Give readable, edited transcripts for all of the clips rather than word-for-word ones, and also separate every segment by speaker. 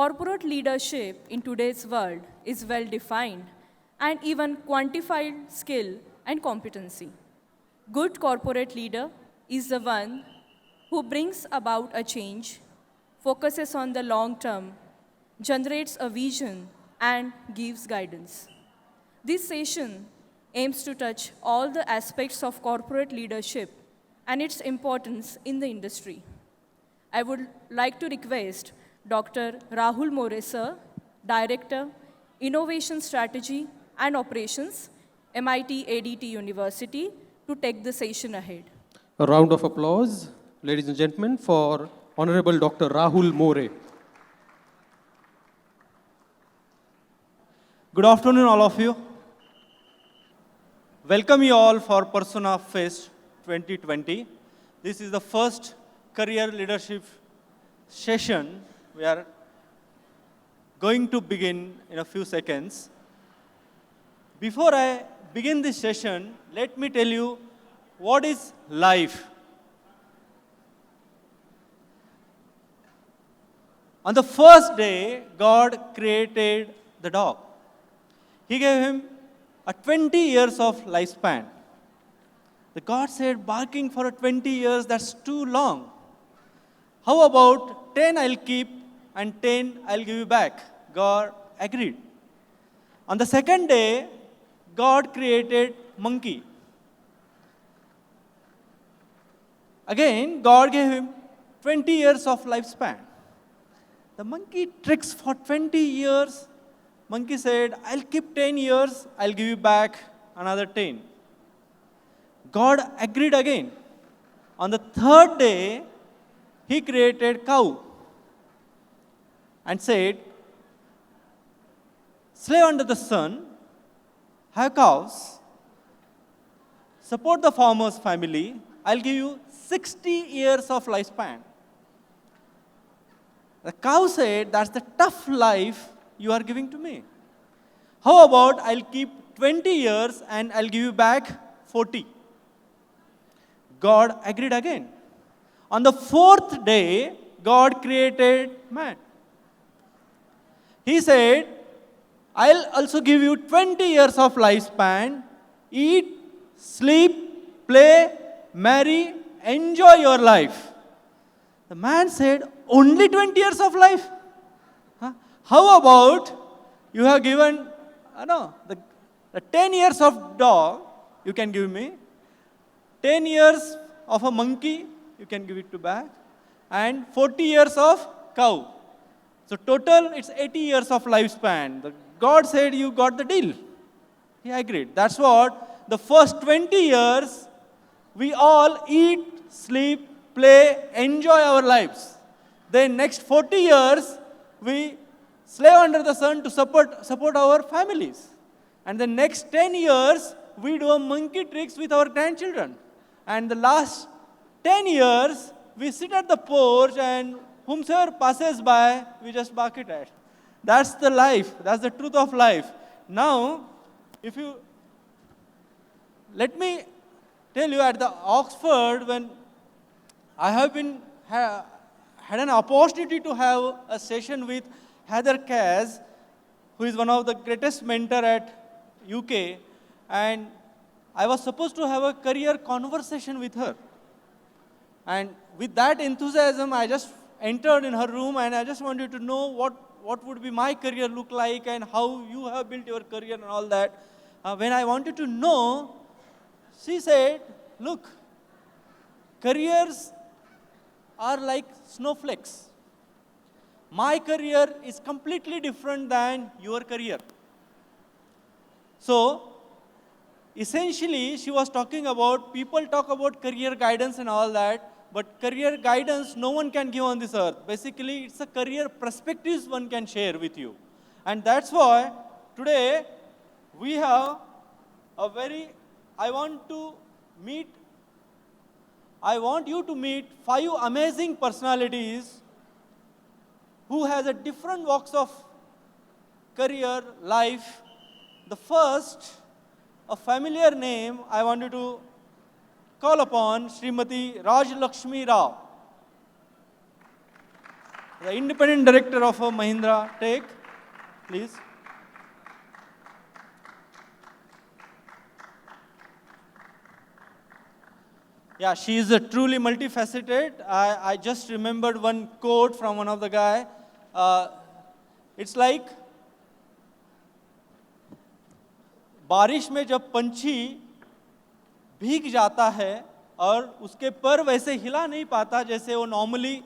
Speaker 1: Corporate leadership in today's world is well defined and even quantified skill and competency. Good corporate leader is the one who brings about a change, focuses on the long term, generates a vision, and gives guidance. This session aims to touch all the aspects of corporate leadership and its importance in the industry. I would like to request Dr. Rahul More, sir, Director, Innovation Strategy and Operations, MIT ADT University, to take the session ahead.
Speaker 2: A round of applause, ladies and gentlemen, for Honorable Dr. Rahul More.
Speaker 3: Good afternoon, all of you. Welcome you all for Persona Fest 2020. This is the first career leadership session we are going to begin in a few seconds. Before I begin this session, let me tell you what is life. On the first day, God created the dog. He gave him a 20 years of lifespan. The God said, barking for 20 years, that's too long. How about 10 I'll keep and 10 I'll give you back? God agreed. On the second day, God created monkey. Again, God gave him 20 years of lifespan. The monkey tricks for 20 years. Monkey said, I'll keep 10 years, I'll give you back another 10. God agreed again. On the third day, he created cow and said, slave under the sun, have cows, support the farmer's family, I'll give you 60 years of lifespan. The cow said, that's the tough life you are giving to me. How about I'll keep 20 years and I'll give you back 40. God agreed again. On the fourth day, God created man. He said, I'll also give you 20 years of lifespan. Eat, sleep, play, marry, enjoy your life. The man said, only 20 years of life? Huh? How about you have given, the 10 years of dog, you can give me. 10 years of a monkey, you can give it to back. And 40 years of cow. So total, it's 80 years of lifespan. God said, you got the deal. He agreed. That's what, the first 20 years, we all eat, sleep, play, enjoy our lives. Then next 40 years, we slave under the sun to support our families. And the next 10 years, we do a monkey tricks with our grandchildren. And the last 10 years, we sit at the porch and whomsoever passes by, we just bark it at. That's the life. That's the truth of life. Now, let me tell you, at the Oxford, when I have had an opportunity to have a session with Heather Kaz, who is one of the greatest mentor at UK, and I was supposed to have a career conversation with her. And with that enthusiasm, I just entered in her room and I just wanted to know what would be my career look like and how you have built your career and all that. When I wanted to know, she said, look, careers are like snowflakes. My career is completely different than your career. So, essentially, she was talking about, people talk about career guidance and all that, but career guidance no one can give on this earth. Basically, it's a career perspectives one can share with you. And that's why today we have I want you to meet 5 amazing personalities who has a different walks of career, life. The first, a familiar name, I want you to call upon Srimati Raj Lakshmi Rao. the independent director of Mahindra Tech, please. Yeah, she is a truly multifaceted. I just remembered one quote from one of the guy. It's like, बारिश में जब पंछी भीग जाता है और उसके पर वैसे हिला नहीं पाता जैसे वो नॉर्मली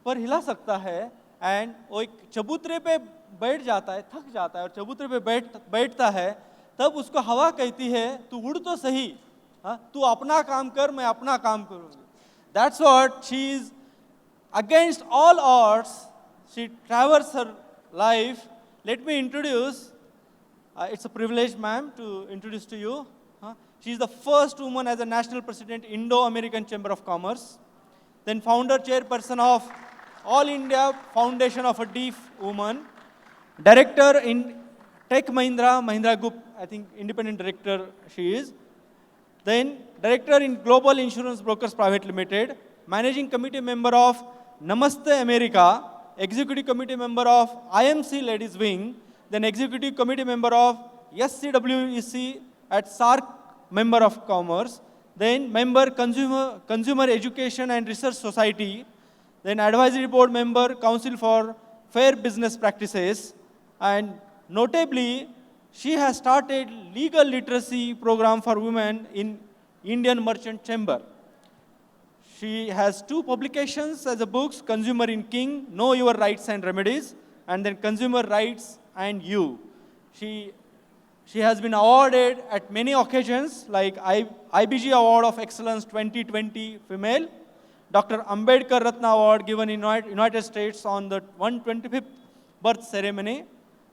Speaker 3: पर हिला सकता है, एंड वो एक चबूतरे पे बैठ जाता है, थक जाता है और चबूतरे पे बैठता है, तब उसको हवा कहती है तू उड़ तो सही, हाँ, तू अपना काम कर, मैं अपना काम करूंगी. That's what she is against all odds. She traverses her life. Let me introduce. It's a privilege, ma'am, to introduce to you. She is the first woman as a national president, Indo-American Chamber of Commerce. Then founder chairperson of All India Foundation of a Deaf Woman. Director in Tech Mahindra, Mahindra Group, I think independent director she is. Then director in Global Insurance Brokers Private Limited. Managing committee member of Namaste America. Executive committee member of IMC Ladies Wing. Then executive committee member of SCWEC at SARC Member of Commerce. Then member Consumer Education and Research Society. Then advisory board member, Council for Fair Business Practices. And notably, she has started legal literacy program for women in Indian Merchant Chamber. She has 2 publications as a books, Consumer in King, Know Your Rights and Remedies, and then Consumer Rights and You. She has been awarded at many occasions, like IBG Award of Excellence 2020 Female, Dr. Ambedkar Ratna Award given in United States on the 125th birth ceremony,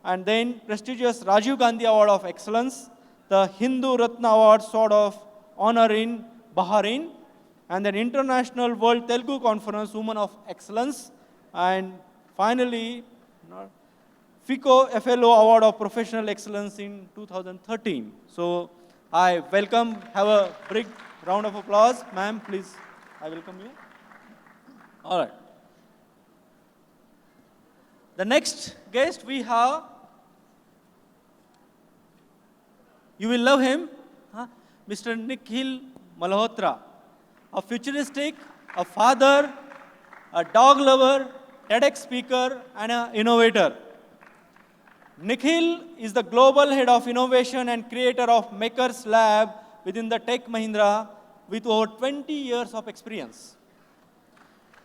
Speaker 3: and then prestigious Rajiv Gandhi Award of Excellence, the Hindu Ratna Award Sword of Honor in Bahrain, and then International World Telugu Conference Woman of Excellence, and finally, FICO FLO Award of Professional Excellence in 2013. So I welcome, have a big round of applause. Ma'am, please, I welcome you. All right. The next guest we have, you will love him, Mr. Nikhil Malhotra, a futuristic, a father, a dog lover, TEDx speaker, and an innovator. Nikhil is the global head of innovation and creator of Makers Lab within the Tech Mahindra with over 20 years of experience.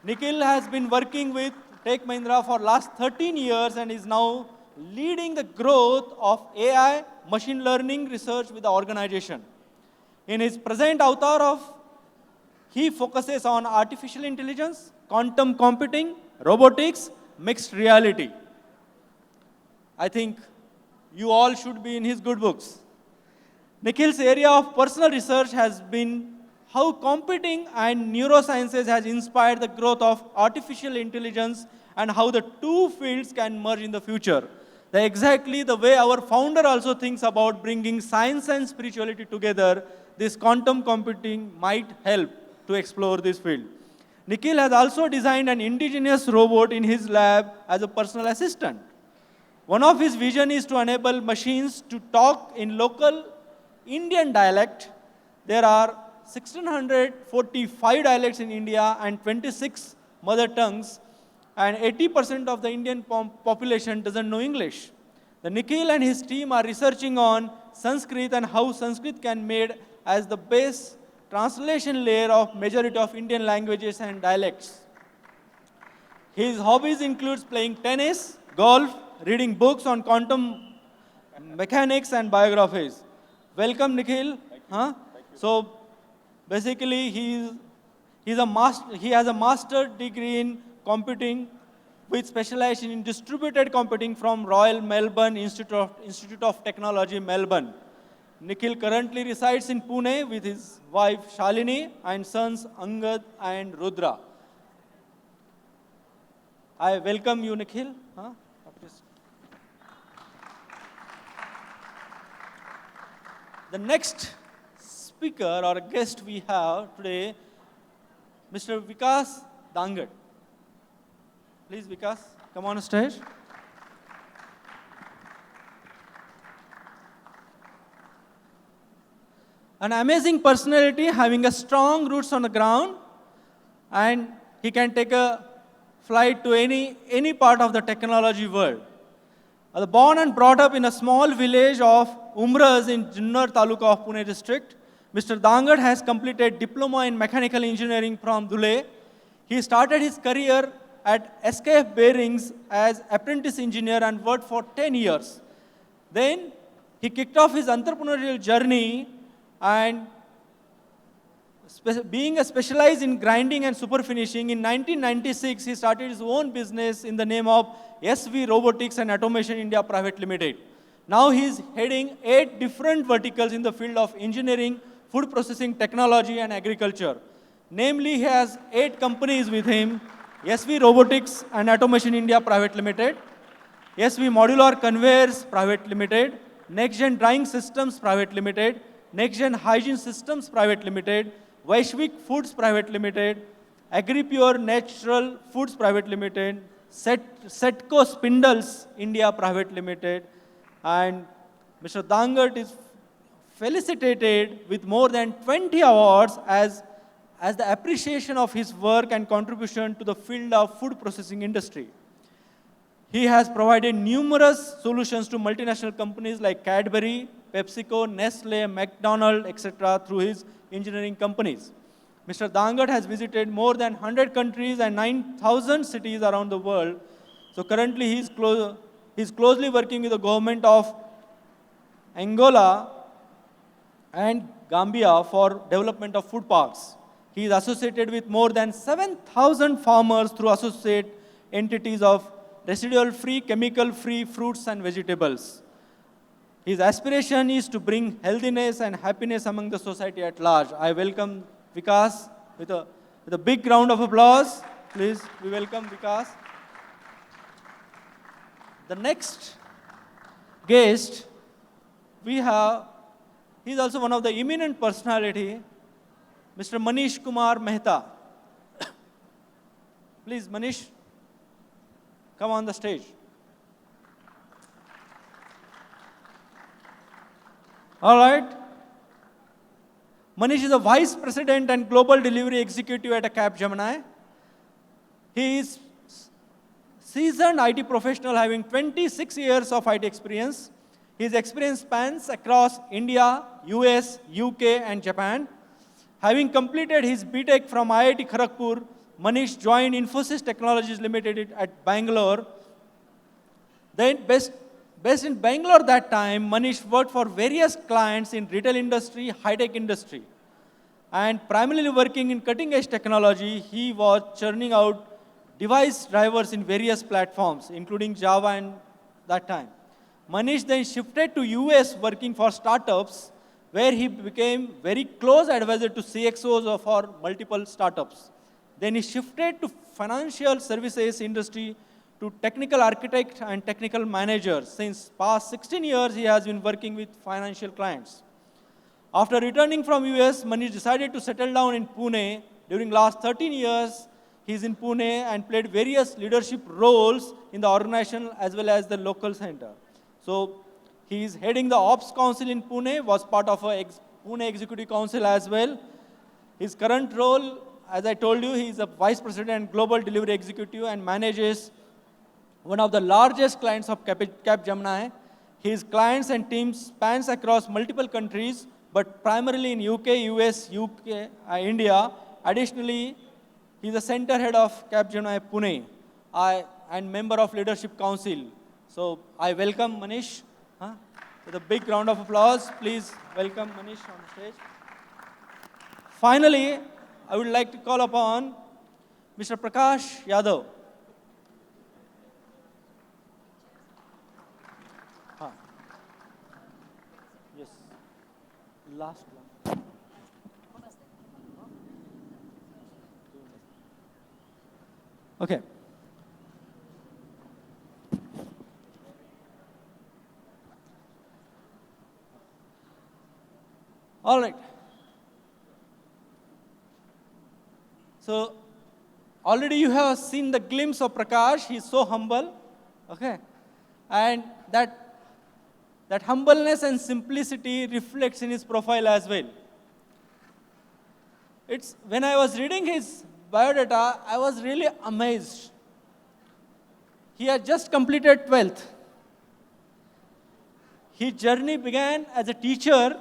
Speaker 3: Nikhil has been working with Tech Mahindra for last 13 years and is now leading the growth of AI, machine learning research with the organization. In his present avatar he focuses on artificial intelligence, quantum computing, robotics, mixed reality. I think you all should be in his good books. Nikhil's area of personal research has been how computing and neurosciences has inspired the growth of artificial intelligence and how the 2 fields can merge in the future. Exactly the way our founder also thinks about bringing science and spirituality together, this quantum computing might help to explore this field. Nikhil has also designed an indigenous robot in his lab as a personal assistant. One of his vision is to enable machines to talk in local Indian dialect. There are 1,645 dialects in India and 26 mother tongues, and 80% of the Indian population doesn't know English. The Nikhil and his team are researching on Sanskrit and how Sanskrit can be made as the base translation layer of majority of Indian languages and dialects. His hobbies includes playing tennis, golf, reading books on quantum mechanics and biographies. Welcome, Nikhil. So basically, he has a master degree in computing with specialization in distributed computing from Royal Melbourne Institute of Technology, Melbourne. Nikhil currently resides in Pune with his wife Shalini and sons Angad and Rudra. I welcome you, Nikhil. The next speaker or guest we have today, Mr. Vikas Dangat. Please, Vikas, come on stage. An amazing personality having a strong roots on the ground, and he can take a flight to any part of the technology world. Born and brought up in a small village of Umras in Junnar Taluka of Pune district, Mr. Dangat has completed diploma in mechanical engineering from Dhule. He started his career at SKF Bearings as apprentice engineer and worked for 10 years. Then he kicked off his entrepreneurial journey and being a specialized in grinding and super finishing, in 1996 he started his own business in the name of SV Robotics and Automation India Private Limited. Now he is heading 8 different verticals in the field of engineering, food processing, technology and agriculture. Namely, he has 8 companies with him: SV Robotics and Automation India Private Limited, SV Modular Conveyors Private Limited, Next Gen Drying Systems Private Limited, Next Gen Hygiene Systems Private Limited, Vaishvik Foods Private Limited, AgriPure Natural Foods Private Limited, Setco Spindles India Private Limited, and Mr. Dangat is felicitated with more than 20 awards as the appreciation of his work and contribution to the field of food processing industry. He has provided numerous solutions to multinational companies like Cadbury, PepsiCo, Nestle, McDonald's, etc. through his engineering companies. Mr. Dangat has visited more than 100 countries and 9,000 cities around the world. So currently he is closely working with the government of Angola and Gambia for development of food parks. He is associated with more than 7,000 farmers through associate entities of residual-free, chemical-free fruits and vegetables. His aspiration is to bring healthiness and happiness among the society at large. I welcome Vikas with a big round of applause. Please, we welcome Vikas. The next guest we have, he is also one of the eminent personality, Mr. Manish Kumar Mehta. Please, Manish, come on the stage. All right. Manish is a Vice President and Global Delivery Executive at Capgemini. He is seasoned IT professional having 26 years of IT experience. His experience spans across India, US, UK, and Japan. Having completed his BTech from IIT Kharagpur, Manish joined Infosys Technologies Limited at Bangalore. Then, based in Bangalore that time, Manish worked for various clients in retail industry, high-tech industry. And primarily working in cutting-edge technology, he was churning out device drivers in various platforms, including Java and that time. Manish then shifted to US working for startups, where he became very close advisor to CXOs for multiple startups. Then he shifted to financial services industry to technical architect and technical manager. Since past 16 years, he has been working with financial clients. After returning from US, Manish decided to settle down in Pune. During last 13 years, he is in Pune and played various leadership roles in the organization as well as the local center. So he is heading the Ops Council in Pune, was part of a Pune Executive Council as well. His current role, as I told you, he is a Vice President and Global Delivery Executive and manages one of the largest clients of Capgemini. His clients and teams spans across multiple countries, but primarily in UK, US, India. Additionally, he is the center head of Capgemini Pune and member of Leadership Council. So I welcome Manish with a big round of applause. Please welcome Manish on the stage. Finally, I would like to call upon Mr. Prakash Yadav. Yes, last one. Okay. All right. So, Already you have seen the glimpse of Prakash. He's so humble. Okay. And that humbleness and simplicity reflects in his profile as well. When I was reading his biodata, I was really amazed. He had just completed 12th. His journey began as a teacher,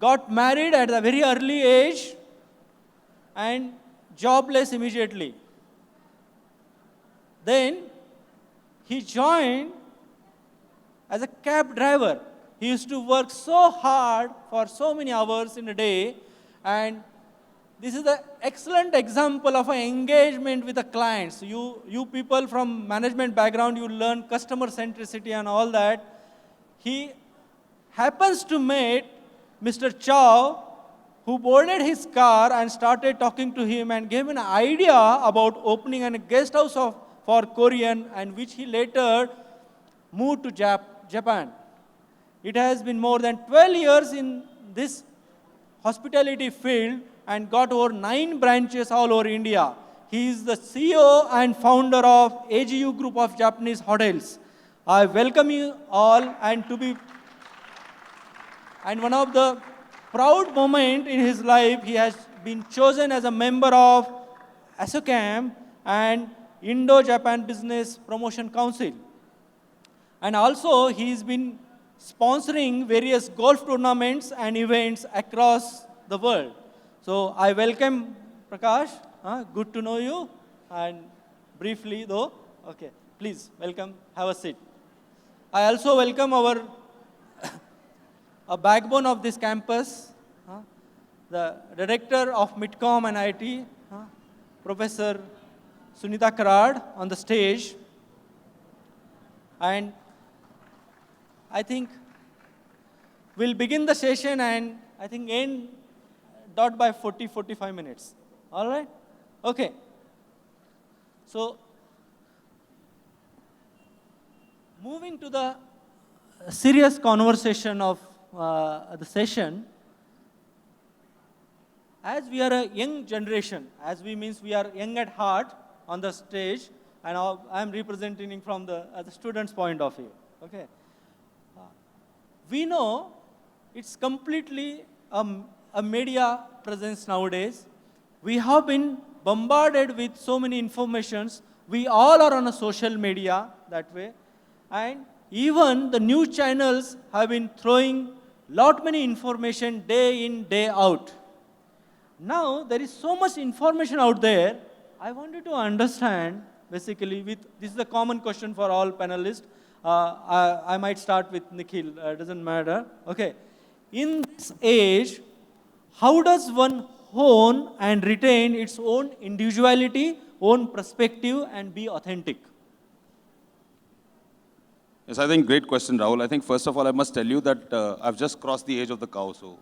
Speaker 3: got married at a very early age, and jobless immediately. Then he joined as a cab driver. He used to work so hard for so many hours in a day, and this is an excellent example of an engagement with the clients. You people from management background, you learn customer centricity and all that. He happens to meet Mr. Chow, who boarded his car and started talking to him and gave an idea about opening a guest house for Korean, and which he later moved to Japan. It has been more than 12 years in this hospitality field and got over 9 branches all over India. He is the CEO and founder of AGU Group of Japanese Hotels. I welcome you all, and one of the proud moment in his life, he has been chosen as a member of ASSOCHAM and Indo-Japan Business Promotion Council. And also, he's been sponsoring various golf tournaments and events across the world. So I welcome Prakash. Good to know you. And briefly though, okay, please welcome, have a seat. I also welcome a backbone of this campus, the director of Midcom and IT, Professor Sunita Karad on the stage. And I think we'll begin the session and I think end dot by 45 minutes. All right? Okay. So, moving to the serious conversation of the session, as we are a young generation, as we means we are young at heart on the stage, and I'm representing from the student's point of view. Okay. We know it's completely a media presence nowadays. We have been bombarded with so many informations. We all are on a social media that way. And even the news channels have been throwing lot many information day in, day out. Now, there is so much information out there. I wanted to understand, basically, this is a common question for all panelists. I might start with Nikhil, doesn't matter. Okay. In this age, how does one hone and retain its own individuality, own perspective, and be authentic?
Speaker 4: Yes, I think great question, Rahul. I think first of all, I must tell you that I've just crossed the age of the cow, so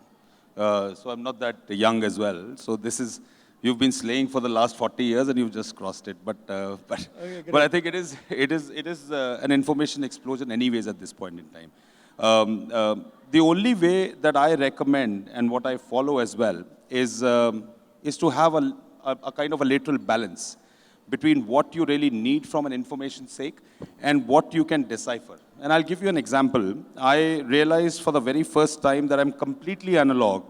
Speaker 4: I'm not that young as well. So you've been slaying for the last 40 years and you've just crossed it. But I think it is an information explosion anyways at this point in time. The only way that I recommend and what I follow as well is to have a kind of a lateral balance between what you really need from an information's sake and what you can decipher. And I'll give you an example. I realized for the very first time that I'm completely analog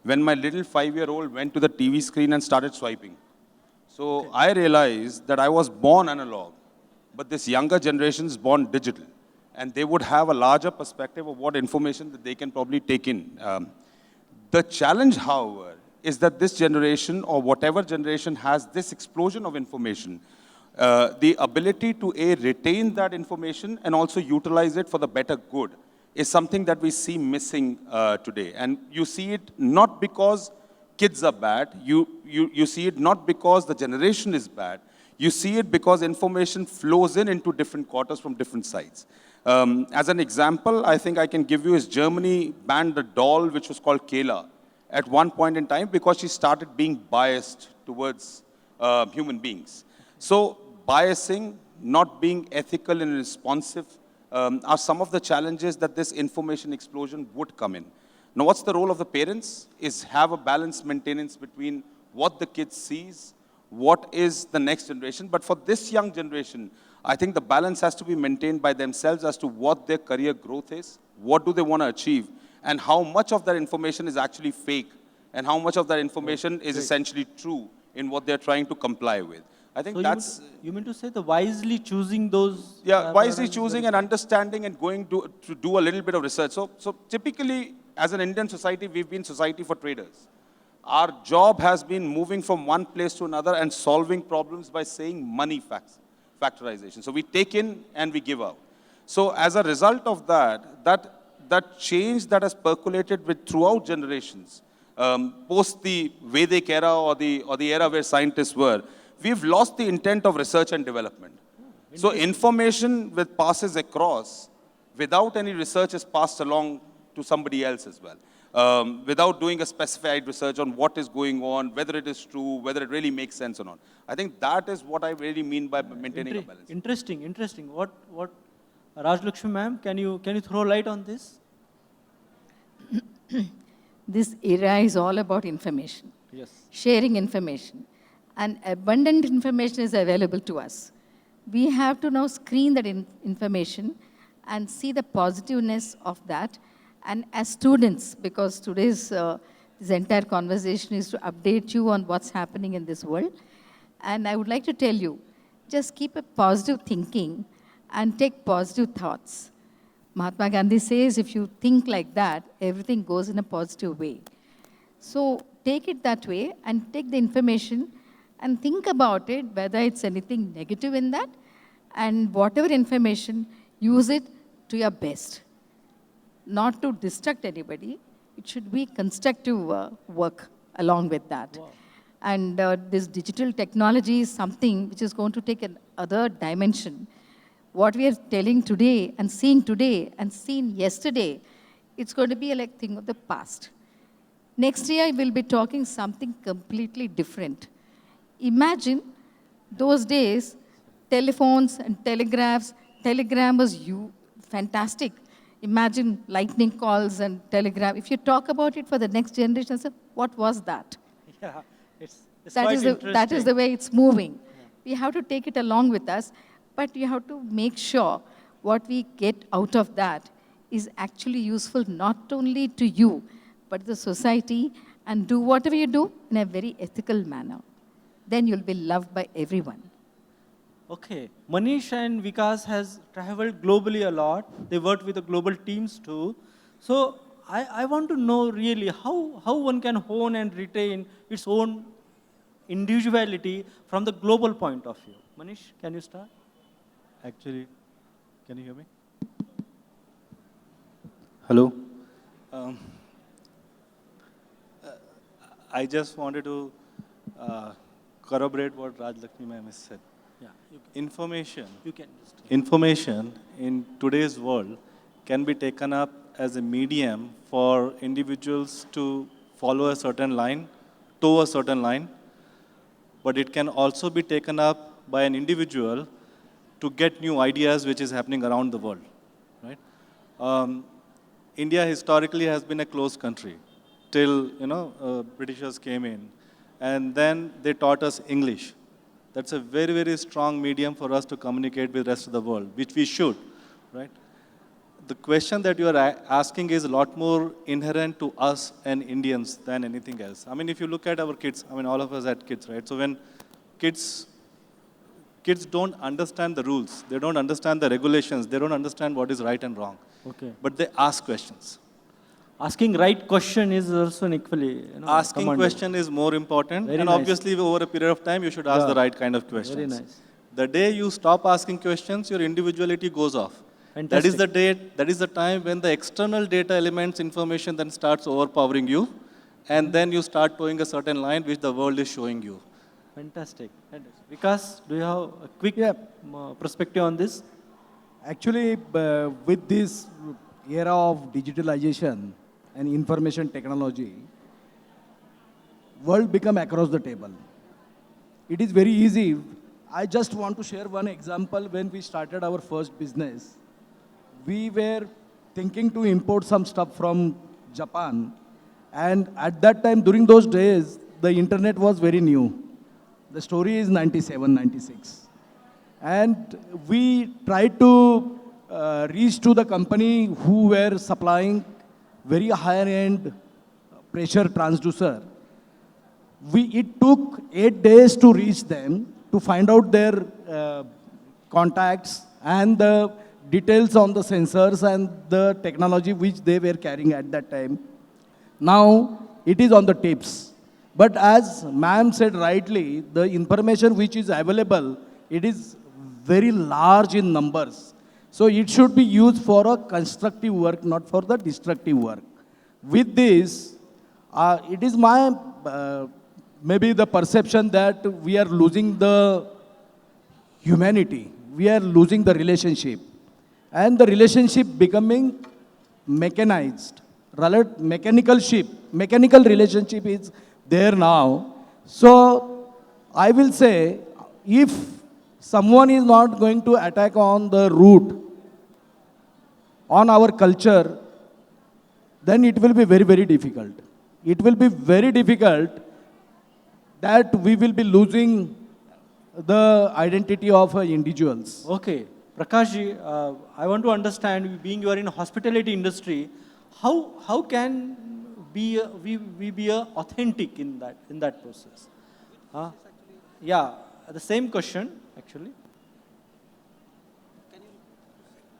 Speaker 4: when my little 5-year-old went to the TV screen and started swiping. So okay. I realized that I was born analog, but this younger generation is born digital. And they would have a larger perspective of what information that they can probably take in. The challenge, however, is that this generation or whatever generation has this explosion of information, the ability to retain that information and also utilize it for the better good is something that we see missing today. And you see it not because kids are bad, you see it not because the generation is bad, you see it because information flows into different quarters from different sides. As an example, I think I can give you is Germany banned a doll which was called Kayla at one point in time because she started being biased towards human beings. So biasing, not being ethical and responsive are some of the challenges that this information explosion would come in. Now, what's the role of the parents? Is have a balanced maintenance between what the kid sees, what is the next generation. But for this young generation, I think the balance has to be maintained by themselves as to what their career growth is, what do they want to achieve, and how much of that information is actually fake, and how much of that information is essentially true in what they're trying to comply with. I think
Speaker 3: So
Speaker 4: that's,
Speaker 3: you mean to say the wisely choosing those?
Speaker 4: yeah, wisely
Speaker 3: paradigms
Speaker 4: choosing
Speaker 3: very-
Speaker 4: and understanding and going to do a little bit of research. So typically, as an Indian society, we've been society for traders. Our job has been moving from one place to another and solving problems by saying money facts, factorization. So we take in and we give out. So as a result of that change that has percolated with throughout generations, post the Vedic era or the era where scientists were, we've lost the intent of research and development. So information that passes across without any research is passed along to somebody else as well. Without doing a specified research on what is going on, whether it is true, whether it really makes sense or not. I think that is what I really mean by maintaining a balance.
Speaker 3: Interesting. What Raj Lakshmi ma'am, can you throw light on this?
Speaker 5: This era is all about information,
Speaker 3: Yes.
Speaker 5: sharing information, and abundant information is available to us. We have to now screen that information and see the positiveness of that. And as students, because today's this entire conversation is to update you on what's happening in this world, and I would like to tell you, just keep a positive thinking and take positive thoughts. Mahatma Gandhi says, if you think like that, everything goes in a positive way. So take it that way and take the information and think about it, whether it's anything negative in that, and whatever information, use it to your best. Not to distract anybody, it should be constructive work along with that.
Speaker 3: Wow.
Speaker 5: And this digital technology is something which is going to take another dimension. What we are telling today and seen yesterday, it's going to be like thing of the past. Next year, we'll be talking something completely different. Imagine those days, telephones and telegram was fantastic. Imagine lightning calls and telegram. If you talk about it for the next generation, say, what was that?
Speaker 3: Yeah, it's
Speaker 5: That
Speaker 3: quite
Speaker 5: is, that is the
Speaker 3: interesting.
Speaker 5: way it's moving. We have to take it along with us, but we have to make sure what we get out of that is actually useful not only to you, but the society, and do whatever you do in a very ethical manner. Then you'll be loved by everyone.
Speaker 3: Okay, Manish and Vikas has traveled globally a lot. They worked with the global teams too. So I want to know really how one can hone and retain its own individuality from the global point of view. Manish, can you start?
Speaker 6: Actually, can you hear me? Hello. Um, I just wanted to corroborate what Raj Lakshmi ma'am has said.
Speaker 3: Yeah,
Speaker 6: Information
Speaker 3: you can just.
Speaker 6: Information in today's world can be taken up as a medium for individuals to follow a certain line, toe a certain line, but it can also be taken up by an individual to get new ideas which is happening around the world, right? India historically has been a closed country till, Britishers came in, and then they taught us English. That's a very, very strong medium for us to communicate with the rest of the world, which we should, right? The question that you are asking is a lot more inherent to us and Indians than anything else. I mean, if you look at our kids, I mean, all of us had kids, right? So when kids don't understand the rules, they don't understand the regulations, they don't understand what is right and wrong,
Speaker 3: Okay.
Speaker 6: but they ask questions.
Speaker 3: Asking right question is also an equally,
Speaker 6: Asking
Speaker 3: commendable.
Speaker 6: question is more important,
Speaker 3: Very
Speaker 6: and
Speaker 3: nice.
Speaker 6: obviously over a period of time, you should ask
Speaker 3: Yeah.
Speaker 6: the right kind of questions.
Speaker 3: Very nice.
Speaker 6: The day you stop asking questions, your individuality goes off. That is
Speaker 3: Fantastic.
Speaker 6: that is the time when the external data elements information then starts overpowering you, and then you start towing a certain line which the world is showing you.
Speaker 3: Fantastic. Vikas, do you have a quick perspective on this?
Speaker 7: Actually, with this era of digitalization and information technology, world become across the table. It is very easy. I just want to share one example. When we started our first business, we were thinking to import some stuff from Japan. And at that time, during those days, the internet was very new. The story is 97, 96. And we tried to reach to the company who were supplying very higher-end pressure transducer. It took 8 days to reach them, to find out their contacts and the details on the sensors and the technology which they were carrying at that time. Now, it is on the tips. But as ma'am said rightly, the information which is available, it is very large in numbers. So it should be used for a constructive work, not for the destructive work. With this, it is my maybe the perception that we are losing the humanity. We are losing the relationship. And the relationship becoming mechanized. Rather, mechanical relationship is there now. So I will say, if someone is not going to attack on the root, on our culture, then it will be very, very difficult. It will be very difficult that we will be losing the identity of individuals.
Speaker 3: Okay, Prakash ji, I want to understand, being you are in hospitality industry, how can we be authentic in that process? Yeah, the same question actually.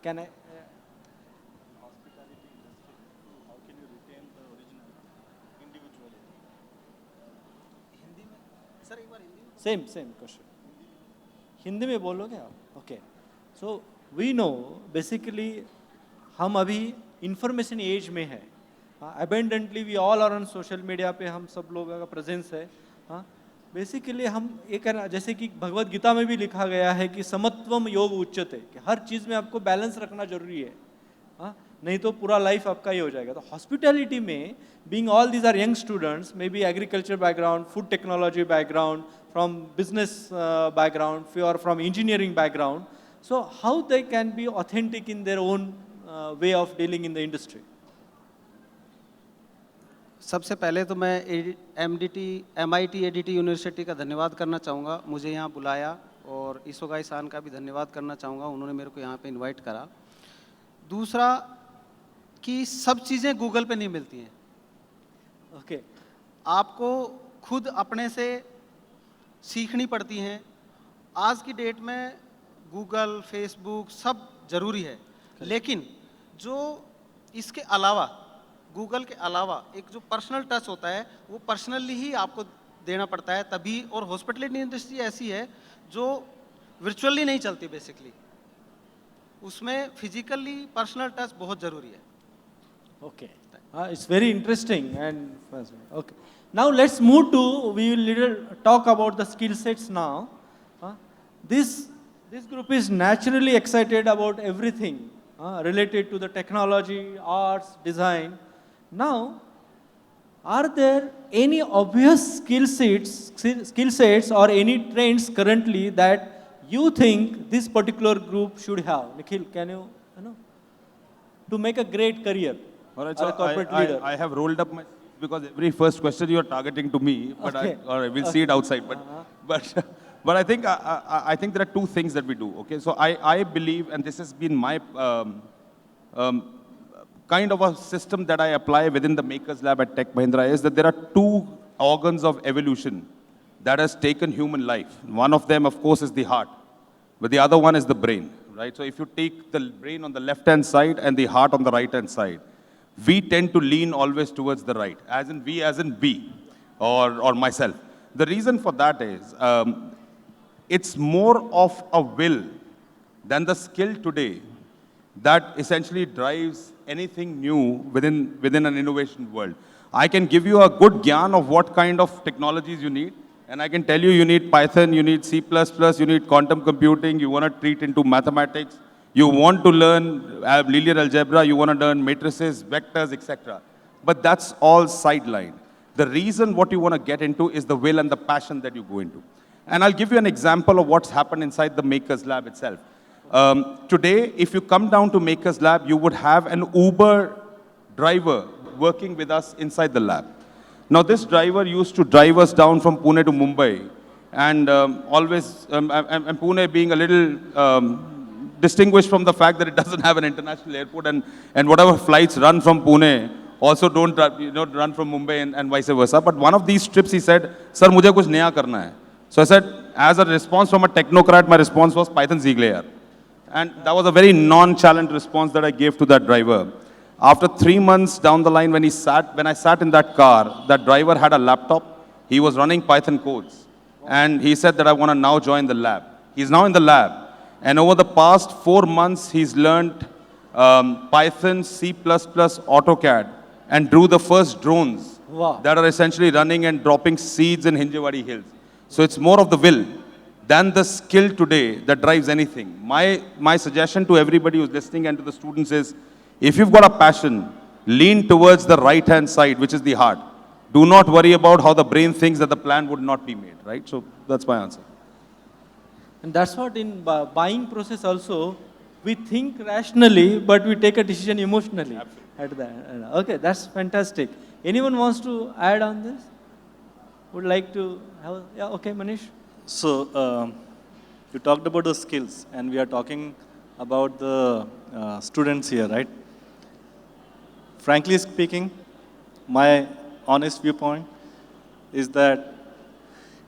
Speaker 3: Can I? Same question. Hindi में बोलोगे आप? Okay. So we know basically हम अभी information age में है. Abundantly we all are on social media पे हम सब लोगों का presence है. बेसिकली हम ये करना, जैसे कि भगवत गीता में भी लिखा गया है कि समत्वम योग उच्यते, कि हर चीज़ में आपको बैलेंस रखना जरूरी है. नहीं तो पूरा लाइफ आपका ही हो जाएगा. तो हॉस्पिटैलिटी में being all these are young students, maybe agriculture background, food technology background, from business background और from engineering background, so how they can be authentic in their own way of dealing in the industry?
Speaker 8: सबसे पहले तो मैं MIT ADT university का धन्यवाद करना चाहूँगा, मुझे यहाँ बुलाया, और ईसोगाई सान का भी धन्यवाद करना चाहूँगा, उन्होंने मेरे को यहाँ पे इनवाइट करा. दूसरा कि सब चीज़ें गूगल पे नहीं मिलती हैं.
Speaker 3: ओके.
Speaker 8: आपको खुद अपने से सीखनी पड़ती हैं. आज की डेट में गूगल, फेसबुक सब ज़रूरी है, लेकिन जो इसके अलावा, गूगल के अलावा एक जो पर्सनल टच होता है वो पर्सनली ही आपको देना पड़ता है तभी. और हॉस्पिटलिटी इंडस्ट्री ऐसी है जो वर्चुअली नहीं चलती, बेसिकली उसमें फिजिकली पर्सनल टच बहुत ज़रूरी है.
Speaker 3: Okay, it's very interesting. And okay, now let's move to, we will little talk about the skill sets now. This group is naturally excited about everything related to the technology, arts, design. Now, are there any obvious skill sets or any trends currently that you think this particular group should have? Nikhil, can you know, to make a great career?
Speaker 4: All right,
Speaker 3: Or a
Speaker 4: so
Speaker 3: corporate leader.
Speaker 4: I have rolled up my, because every first question you are targeting to me, but
Speaker 3: Okay.
Speaker 4: we'll see it outside. But I think I think there are two things that we do. Okay, so I believe, and this has been my kind of a system that I apply within the Makers Lab at Tech Mahindra, is that there are two organs of evolution that has taken human life. One of them, of course, is the heart, but the other one is the brain, right? So if you take the brain on the left-hand side and the heart on the right-hand side, we tend to lean always towards the right, as in we, as in B, or myself. The reason for that is, it's more of a will than the skill today that essentially drives anything new within an innovation world. I can give you a good gyan of what kind of technologies you need, and I can tell you need Python, you need C++, you need quantum computing, you want to treat into mathematics, you want to learn linear algebra, you want to learn matrices, vectors, etc. But that's all sidelined. The reason what you want to get into is the will and the passion that you go into. And I'll give you an example of what's happened inside the Makers Lab itself. Today, if you come down to Makers Lab, you would have an Uber driver working with us inside the lab. Now, this driver used to drive us down from Pune to Mumbai And and Pune being a little distinguished from the fact that it doesn't have an international airport, and whatever flights run from Pune also don't run from Mumbai and vice versa. But one of these trips he said, "Sir, मुझे कुछ नया करना है." So I said, as a response from a technocrat, my response was Python Z layer. And that was a very nonchalant response that I gave to that driver. After 3 months down the line, when I sat in that car, that driver had a laptop. He was running Python codes. And he said that I want to now join the lab. He's now in the lab. And over the past 4 months, he's learned Python, C++, AutoCAD, and drew the first drones that are essentially running and dropping seeds in Hinjawadi Hills. So it's more of the will than the skill today that drives anything. My suggestion to everybody who's listening and to the students is, if you've got a passion, lean towards the right-hand side, which is the heart. Do not worry about how the brain thinks that the plan would not be made, right? So that's my answer.
Speaker 3: And that's what in buying process also, we think rationally, but we take a decision emotionally. At the end. Okay, that's fantastic. Anyone wants to add on this? Would like to have, yeah, okay, Manish.
Speaker 6: So, you talked about the skills, and we are talking about the students here, right? Frankly speaking, my honest viewpoint is that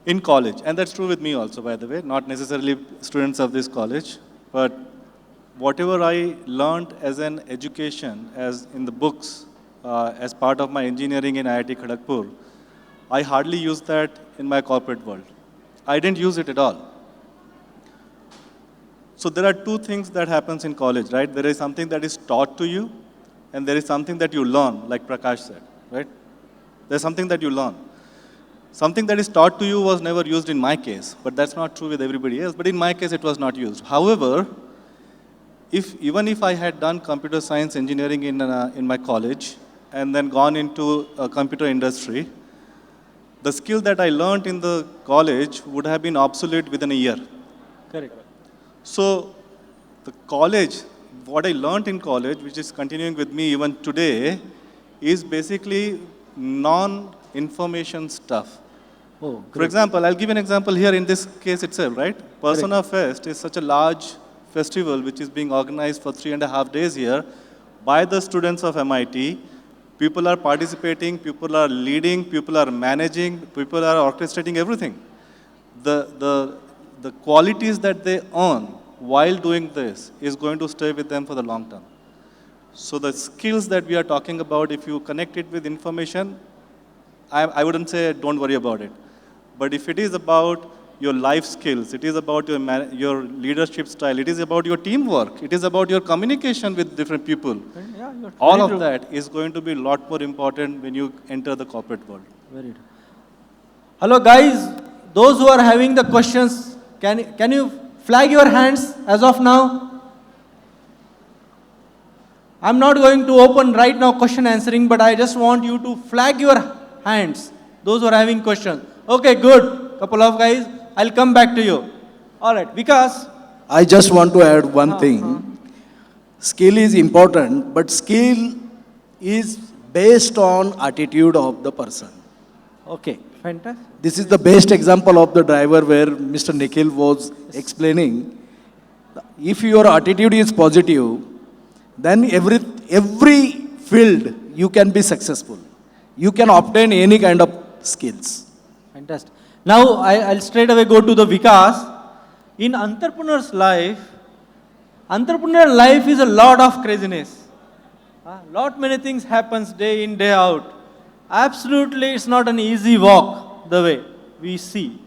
Speaker 6: in college, and that's true with me also, by the way, not necessarily students of this college, but whatever I learned as an education, as in the books, as part of my engineering in IIT Kharagpur, I hardly use that in my corporate world. I didn't use it at all. So there are two things that happens in college, right? There is something that is taught to you, and there is something that you learn, like Prakash said, right? There's something that you learn. Something that is taught to you was never used in my case, but that's not true with everybody else. But in my case, it was not used. However, even if I had done computer science engineering in my college and then gone into a computer industry, the skill that I learned in the college would have been obsolete within a year.
Speaker 3: Correct.
Speaker 6: So the college, what I learned in college, which is continuing with me even today, is basically non-information stuff.
Speaker 3: Oh,
Speaker 6: For example, I'll give an example here in this case itself, right? Persona Fest is such a large festival which is being organized for 3.5 days here by the students of MIT. People are participating, people are leading, people are managing, people are orchestrating everything. The qualities that they earn while doing this is going to stay with them for the long term. So the skills that we are talking about, if you connect it with information, I wouldn't say don't worry about it. But if it is about your life skills, it is about your leadership style, it is about your teamwork, it is about your communication with different people.
Speaker 3: Yeah, you're
Speaker 6: All
Speaker 3: very
Speaker 6: of
Speaker 3: true.
Speaker 6: that is going to be a lot more important when you enter the corporate world.
Speaker 3: Very true. Hello guys, those who are having the questions, can you flag your hands as of now? I'm not going to open right now question answering, but I just want you to flag your hands, those who are having questions. Okay, good. Couple of guys, I'll come back to you. All right, Vikas.
Speaker 7: I just want to add one thing. Skill is important, but skill is based on attitude of the person.
Speaker 3: Okay, fantastic.
Speaker 7: This is the best example of the driver where Mr. Nikhil was explaining. If your attitude is positive, then every field you can be successful. You can obtain any kind of skills.
Speaker 3: Fantastic. Now I'll straight away go to the Vikas. In entrepreneur's life is a lot of craziness. Lot many things happens day in, day out. Absolutely, it's not an easy walk the way we see.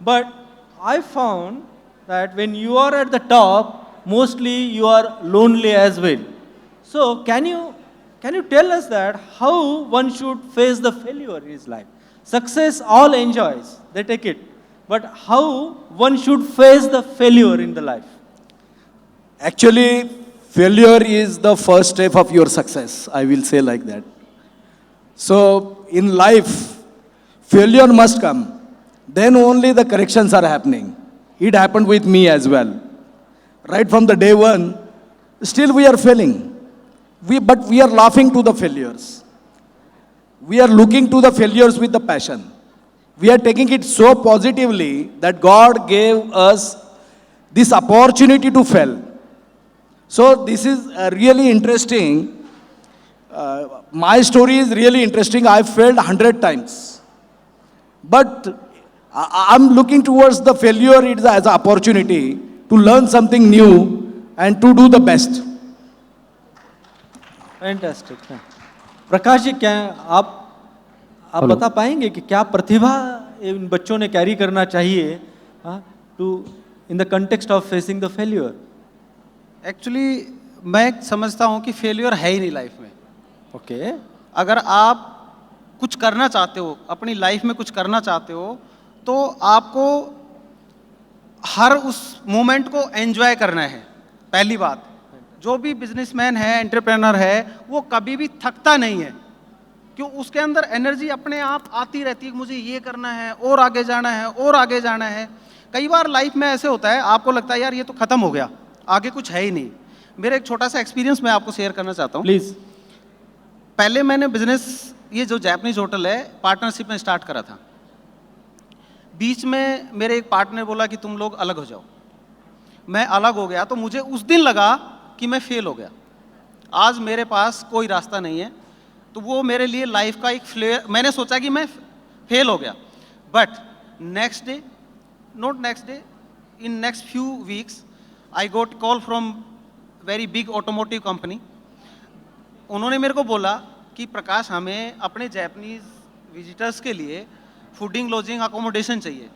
Speaker 3: But I found that when you are at the top, mostly you are lonely as well. So can you tell us that how one should face the failure in his life? Success all enjoys, they take it. But how one should face the failure in the life?
Speaker 7: Actually, failure is the first step of your success. I will say like that. So in life, failure must come. Then only the corrections are happening. It happened with me as well. Right from the day one, still we are failing. But we are laughing to the failures. We are looking to the failures with the passion. we are taking it so positively that God gave us this opportunity to fail. So this is really interesting. My story is really interesting. I failed 100 times. But I'm looking towards the failure it is as an opportunity to learn something new and to do the best.
Speaker 3: Fantastic. Prakash ji, क्या आप बता पाएंगे कि क्या प्रतिभा इन बच्चों ने carry करना चाहिए to in the context of facing the failure?
Speaker 8: Actually मैं समझता हूँ कि फेल्यूर है ही नहीं लाइफ में।
Speaker 3: ओके।
Speaker 8: अगर आप कुछ करना चाहते हो, अपनी लाइफ में कुछ करना चाहते हो, तो आपको हर उस मोमेंट को एंजॉय करना है। पहली बात, जो भी बिजनेसमैन है, एंटरप्रेनर है, वो कभी भी थकता नहीं है, क्यों? उसके अंदर एनर्जी अपने आप आती रहती है, मुझे ये करना है और आगे जाना है और आगे जाना है। कई बार लाइफ में ऐसे होता है, आपको लगता है यार ये तो खत्म हो गया, आगे कुछ है ही नहीं। मेरा एक छोटा सा एक्सपीरियंस मैं आपको शेयर करना चाहता हूँ।
Speaker 3: प्लीज।
Speaker 8: पहले मैंने बिजनेस, ये जो जैपनीज होटल है, पार्टनरशिप में स्टार्ट करा था। बीच में मेरे एक पार्टनर बोला कि तुम लोग अलग हो जाओ। मैं अलग हो गया तो मुझे उस दिन लगा कि मैं फेल हो गया, आज मेरे पास कोई रास्ता नहीं है। तो वो मेरे लिए लाइफ का एक फ्लेयर, मैंने सोचा कि मैं फेल हो गया। But next day, not next day, in next few weeks I got call from very big automotive company. उन्होंने मेरे को बोला कि प्रकाश, हमें अपने जापानीज विजिटर्स के लिए फूडिंग, लॉजिंग, अकोमोडेशन चाहिए।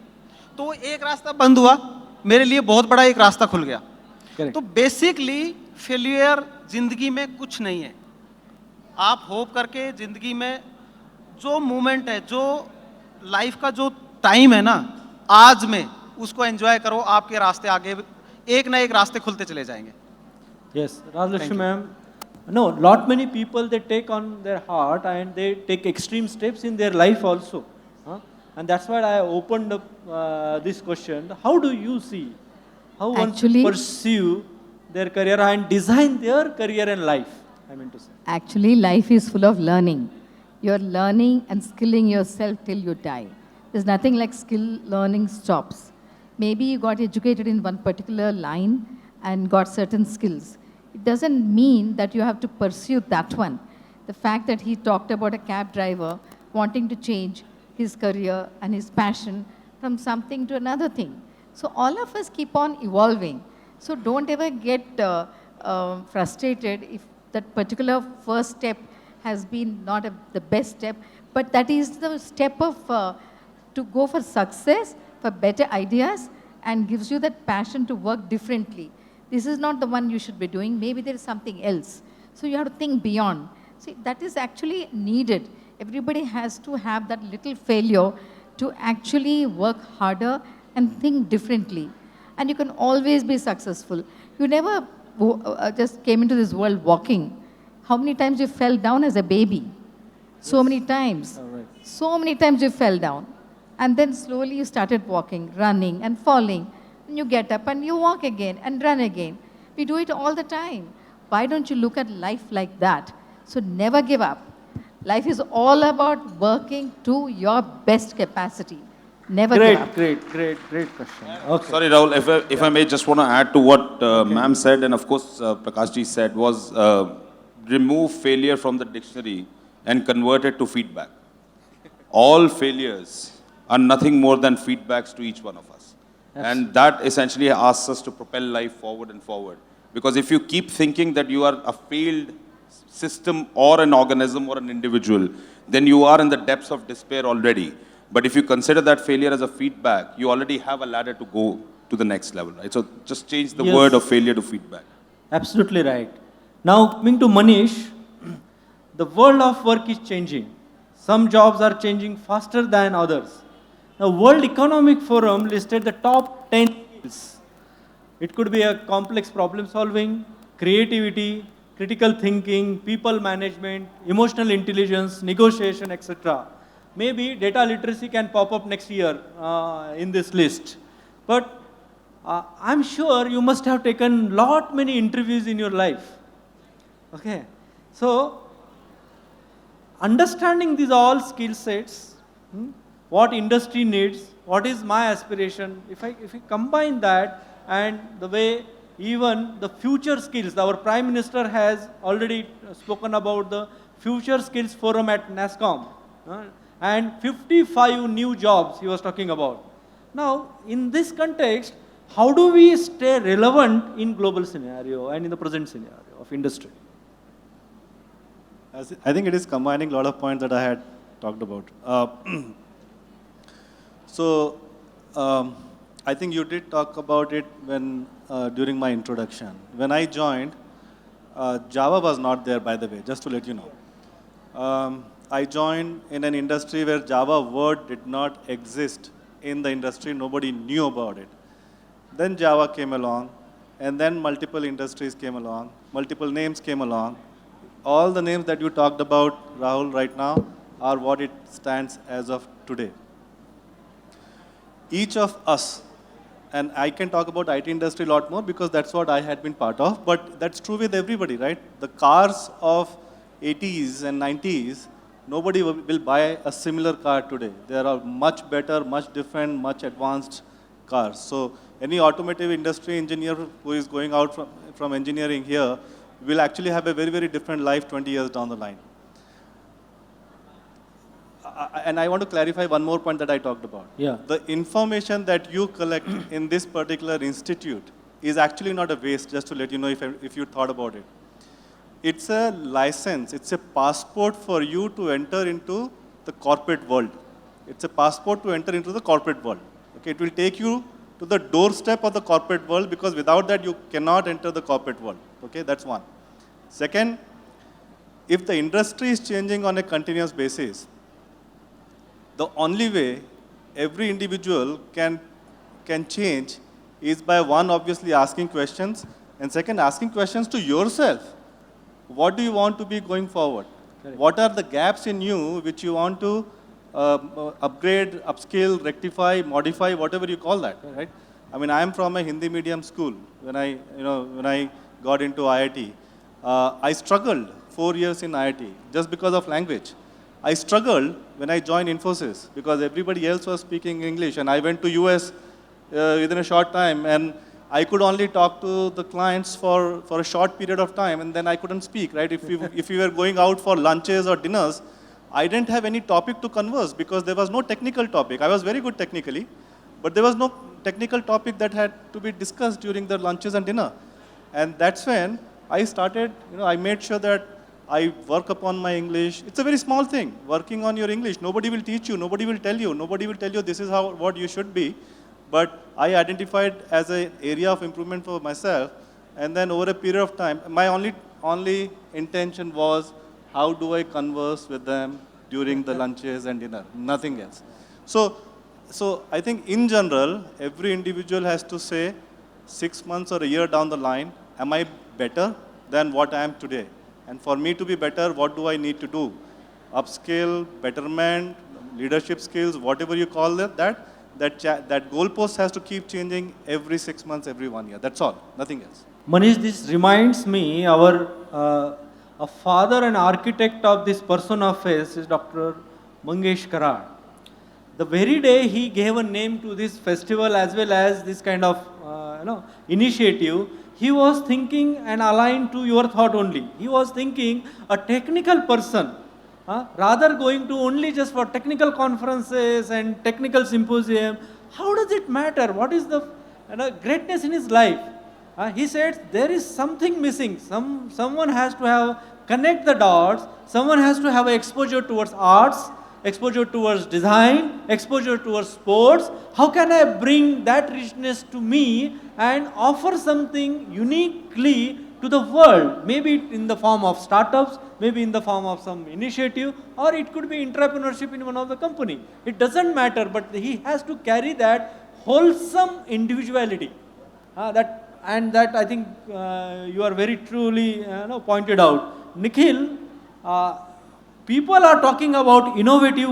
Speaker 8: तो एक रास्ता बंद हुआ, मेरे लिए बहुत बड़ा एक रास्ता खुल गया। तो बेसिकली फेलियर जिंदगी में कुछ नहीं है। आप होप करके जिंदगी में जो मोमेंट है, जो लाइफ का जो टाइम है ना, आज में उसको एंजॉय करो। आपके रास्ते आगे एक ना एक रास्ते खुलते चले जाएंगे।
Speaker 3: Yes, Rajalakshmi ma'am. No, lot many people, they take on their heart and they take extreme steps in their life also. And that's why I opened up this question. How do you see how one should pursue their career and design their career and life? I mean to say.
Speaker 5: Actually, life is full of learning. You're learning and skilling yourself till you die. There's nothing like skill learning stops. Maybe you got educated in one particular line and got certain skills. It doesn't mean that you have to pursue that one. The fact that he talked about a cab driver wanting to change his career and his passion from something to another thing. So all of us keep on evolving. So don't ever get frustrated if that particular first step has been not the best step, but that is the step of to go for success, for better ideas, and gives you that passion to work differently. This is not the one you should be doing. Maybe there is something else. So you have to think beyond. See, that is actually needed. Everybody has to have that little failure to actually work harder and think differently. And you can always be successful. You never just came into this world walking. How many times you fell down as a baby? So many times. So many times you fell down. And then slowly you started walking, running and falling. And you get up and you walk again and run again. We do it all the time. Why don't you look at life like that? So never give up. Life is all about working to your best capacity. Never give up.
Speaker 3: Great question. Okay.
Speaker 4: Sorry, Rahul, if I may just want to add to what ma'am said, and of course Prakash ji said, was remove failure from the dictionary and convert it to feedback. All failures are nothing more than feedbacks to each one of us. And that essentially asks us to propel life forward and forward. Because if you keep thinking that you are a failed system or an organism or an individual, then you are in the depths of despair already. But if you consider that failure as a feedback, you already have a ladder to go to the next level, right? So just change the word of failure to feedback.
Speaker 3: Absolutely right. Now coming to Manish, the world of work is changing. Some jobs are changing faster than others. The World Economic Forum listed the top 10 skills. It could be a complex problem solving, creativity, critical thinking, people management, emotional intelligence, negotiation, etc. Maybe data literacy can pop up next year in this list. But I'm sure you must have taken many interviews in your life. Okay, so understanding these all skill sets, what industry needs, what is my aspiration. If I combine that and the way even the future skills, our Prime Minister has already spoken about the Future Skills Forum at NASSCOM, and 55 new jobs he was talking about. Now, in this context, how do we stay relevant in global scenario and in the present scenario of industry?
Speaker 6: I think it is combining a lot of points that I had talked about. I think you did talk about it when during my introduction. When I joined, Java was not there, by the way, just to let you know. I joined in an industry where Java word did not exist in the industry. Nobody knew about it. Then Java came along, and then multiple industries came along, multiple names came along. All the names that you talked about, Rahul, right now, are what it stands as of today. Each of us, and I can talk about IT industry a lot more because that's what I had been part of, but that's true with everybody, right? The cars of 80s and 90s, nobody will buy a similar car today. There are much better, much different, much advanced cars. So any automotive industry engineer who is going out from engineering here will actually have a very, very different life 20 years down the line. And I want to clarify one more point that I talked about.
Speaker 3: Yeah.
Speaker 6: The information that you collect in this particular institute is actually not a waste, just to let you know if you thought about it. It's a license, it's a passport for you to enter into the corporate world. It's a passport to enter into the corporate world. Okay, it will take you to the doorstep of the corporate world because without that you cannot enter the corporate world. Okay, that's one. Second, if the industry is changing on a continuous basis, the only way every individual can change is by one, obviously asking questions, and second, asking questions to yourself. What do you want to be going forward?
Speaker 3: Correct.
Speaker 6: What are the gaps in you which you want to upgrade, upskill, rectify, modify, whatever you call that, right? I mean, I am from a Hindi medium school. When I got into IIT, I struggled 4 years in IIT just because of language. I struggled when I joined Infosys because everybody else was speaking English, and I went to US within a short time, and I could only talk to the clients for a short period of time, and then I couldn't speak, right? If we were going out for lunches or dinners, I didn't have any topic to converse because there was no technical topic. I was very good technically, but there was no technical topic that had to be discussed during the lunches and dinner. And that's when I started, I made sure that I work upon my English. It's a very small thing, working on your English. Nobody will teach you, nobody will tell you, this is what you should be. But I identified as an area of improvement for myself, and then over a period of time, my only intention was, how do I converse with them during the lunches and dinner? Nothing else. So I think in general, every individual has to say, 6 months or a year down the line, am I better than what I am today? And for me to be better, what do I need to do? Upskill, betterment, leadership skills, whatever you call it, that goalpost has to keep changing every 6 months, every 1 year. That's all, nothing else.
Speaker 3: Manish, this reminds me, a father and architect of this person of his is Dr. Mangesh Karad. The very day he gave a name to this festival as well as this kind of initiative, he was thinking and aligned to your thought only. He was thinking a technical person, rather going to only just for technical conferences and technical symposium. How does it matter? What is the greatness in his life? He said there is something missing. Someone has to have connect the dots. Someone has to have exposure towards arts, exposure towards design, exposure towards sports. How can I bring that richness to me and offer something uniquely to the world? Maybe in the form of startups, maybe in the form of some initiative, or it could be entrepreneurship in one of the company. It doesn't matter, but he has to carry that wholesome individuality. That I think you are very truly pointed out. Nikhil, people are talking about innovative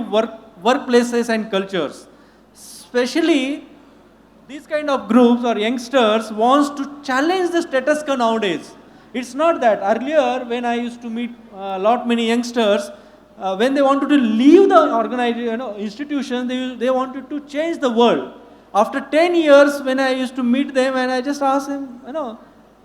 Speaker 3: workplaces and cultures. Especially these kind of groups or youngsters wants to challenge the status quo nowadays. It's not that. Earlier, when I used to meet many youngsters, when they wanted to leave the organization, institution, they wanted to change the world. After 10 years, when I used to meet them, and I just asked them,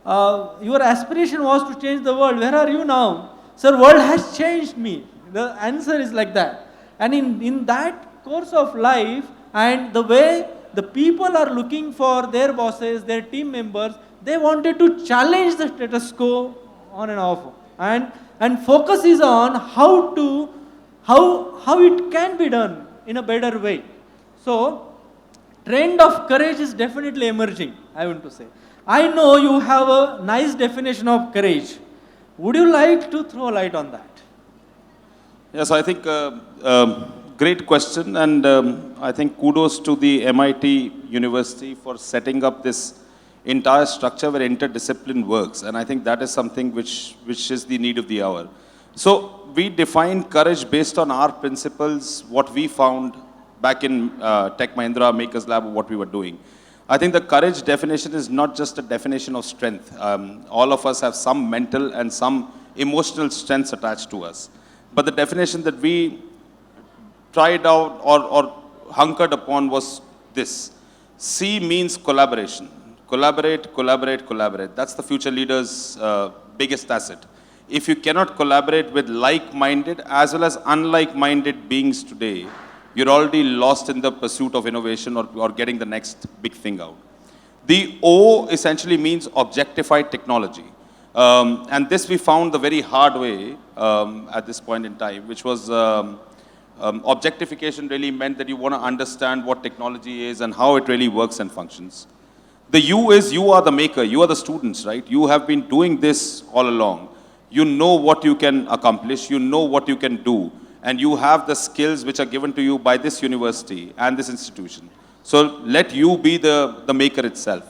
Speaker 3: your aspiration was to change the world. Where are you now? Sir, world has changed me. The answer is like that. And in that course of life, and the way the people are looking for their bosses, their team members, they wanted to challenge the status quo on and off. And focus is on how it can be done in a better way. So, trend of courage is definitely emerging, I want to say. I know you have a nice definition of courage. Would you like to throw light on that?
Speaker 4: Yes, I think great question, and I think kudos to the MIT University for setting up this entire structure where interdiscipline works, and I think that is something which is the need of the hour. So we defined courage based on our principles, what we found back in Tech Mahindra Makers Lab, what we were doing. I think the courage definition is not just a definition of strength. All of us have some mental and some emotional strengths attached to us. But the definition that we tried out or hunkered upon was this. C means collaboration. Collaborate, collaborate, collaborate. That's the future leader's biggest asset. If you cannot collaborate with like-minded as well as unlike-minded beings today, you're already lost in the pursuit of innovation or getting the next big thing out. The O essentially means objectified technology. And this we found the very hard way at this point in time, which was objectification really meant that you want to understand what technology is and how it really works and functions. The U is you are the maker, you are the students, right? You have been doing this all along. You know what you can accomplish, you know what you can do, and you have the skills which are given to you by this university and this institution. So let you be the maker itself.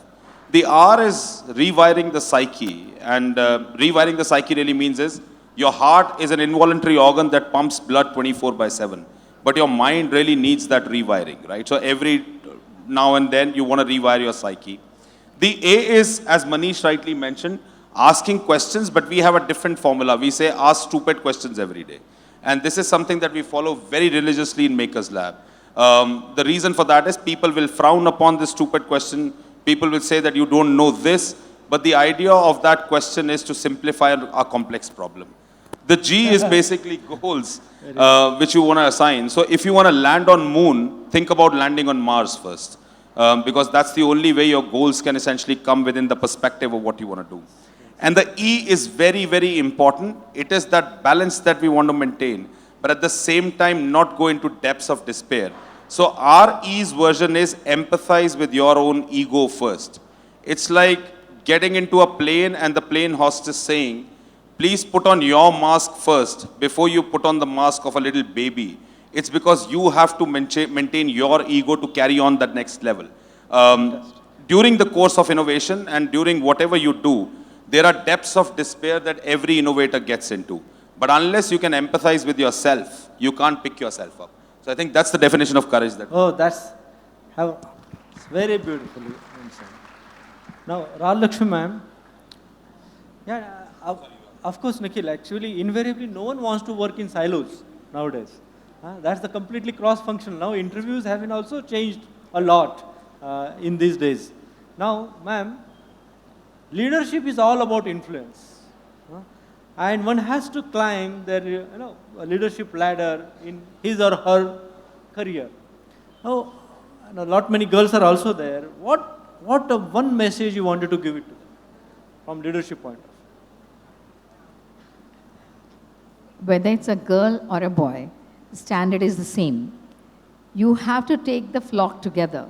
Speaker 4: The R is rewiring the psyche, and rewiring the psyche really means is your heart is an involuntary organ that pumps blood 24/7, but your mind really needs that rewiring, right? So every now and then you want to rewire your psyche. The A is, as Manish rightly mentioned, asking questions, but we have a different formula. We say ask stupid questions every day. And this is something that we follow very religiously in Makers Lab. The reason for that is people will frown upon this stupid question. People will say that you don't know this, but the idea of that question is to simplify a complex problem. The G is basically goals, which you want to assign. So if you want to land on moon, think about landing on Mars first, because that's the only way your goals can essentially come within the perspective of what you want to do. And the E is very, very important. It is that balance that we want to maintain, but at the same time not go into depths of despair. So our E's version is empathize with your own ego first. It's like getting into a plane and the plane hostess saying, please put on your mask first before you put on the mask of a little baby. It's because you have to maintain your ego to carry on that next level. During the course of innovation and during whatever you do, there are depths of despair that every innovator gets into. But unless you can empathize with yourself, you can't pick yourself up. So I think that's the definition of courage.
Speaker 3: It's very beautifully answered. Now, Radhalakshmi ma'am, of course, Nikhil, actually, invariably, no one wants to work in silos nowadays. That's the completely cross-functional. Now, interviews have been also changed a lot in these days. Now, ma'am, leadership is all about influence. And one has to climb their leadership ladder in his or her career. Now, many girls are also there. What one message you wanted to give it to them from leadership point of view?
Speaker 5: Whether it's a girl or a boy, the standard is the same. You have to take the flock together.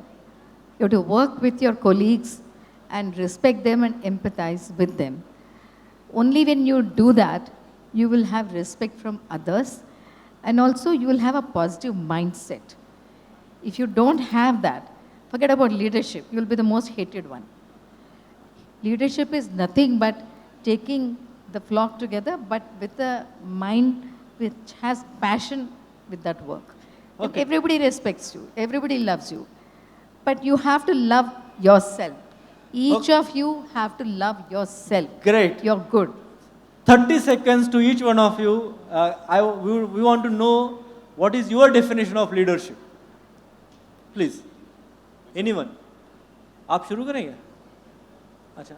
Speaker 5: You have to work with your colleagues and respect them and empathize with them. Only when you do that, you will have respect from others, and also you will have a positive mindset. If you don't have that, forget about leadership. You will be the most hated one. Leadership is nothing but taking the flock together, but with a mind which has passion with that work. And everybody respects you. Everybody loves you. But you have to love yourself. Each of you have to love yourself.
Speaker 3: Great.
Speaker 5: You're good.
Speaker 3: 30 seconds to each one of you. We want to know what is your definition of leadership. Please. Anyone? आप शुरू करेंगे? अच्छा.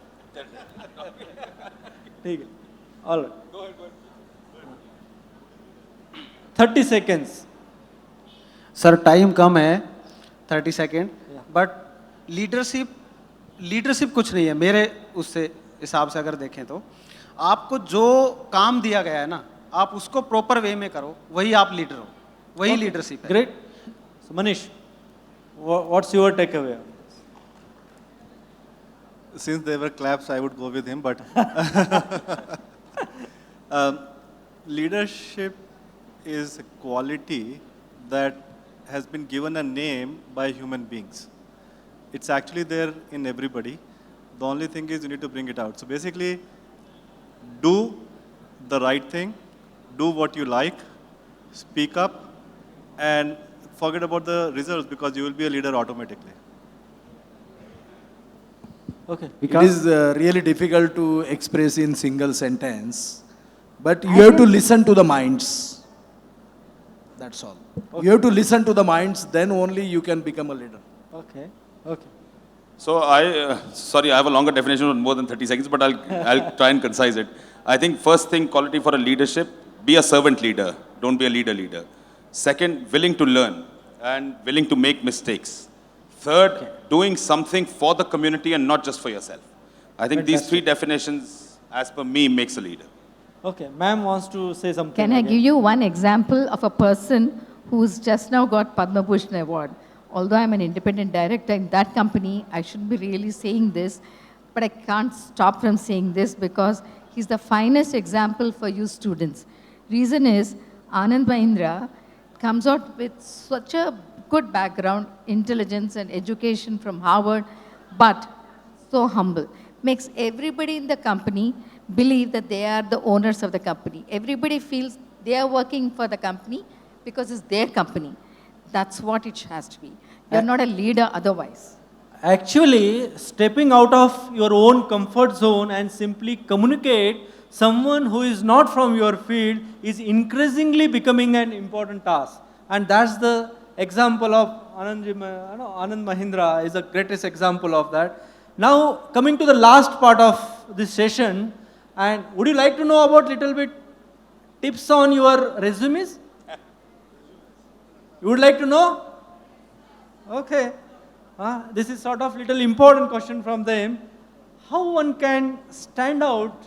Speaker 3: ठीक है. All right. 30 seconds.
Speaker 8: Sir time कम है 30 second but leadership कुछ नहीं है मेरे उससे हिसाब से अगर देखें तो आपको जो काम दिया गया है ना आप उसको प्रॉपर वे में करो वही आप लीडर हो वही लीडरशिप है.
Speaker 3: Great. So Manish, what's your takeaway?
Speaker 6: Since there were claps, I would go with him, but leadership is a quality that has been given a name by human beings. It's actually there in everybody. The only thing is you need to bring it out. So basically, do the right thing, do what you like, speak up, and forget about the results because you will be a leader automatically.
Speaker 3: Okay.
Speaker 7: It is really difficult to express in single sentence, but you have to listen to the minds. That's all. You have to listen to the minds, then only you can become a leader.
Speaker 3: Okay. Okay.
Speaker 4: So sorry, I have a longer definition of more than 30 seconds, but I'll try and concise it. I think first thing, quality for a leadership, be a servant leader. Don't be a leader. Second, willing to learn and willing to make mistakes. Third, doing something for the community and not just for yourself. I think these three definitions, as per me, makes a leader.
Speaker 3: Okay. Ma'am wants to say something.
Speaker 5: Can I
Speaker 3: again.
Speaker 5: give you one example of a person who's just now got Padma Bhushan Award? Although I'm an independent director in that company, I shouldn't be really saying this, but I can't stop from saying this because he's the finest example for you students. Reason is, Anand Mahindra comes out with such a good background, intelligence and education from Harvard, but so humble. Makes everybody in the company believe that they are the owners of the company. Everybody feels they are working for the company because it's their company. That's what it has to be. You're not a leader otherwise.
Speaker 3: Actually, stepping out of your own comfort zone and simply communicate someone who is not from your field is increasingly becoming an important task. And that's the example of Anand Mahindra is the greatest example of that. Now, coming to the last part of this session, and would you like to know about little bit tips on your resumes? You would like to know? Okay. This is sort of little important question from them. How one can stand out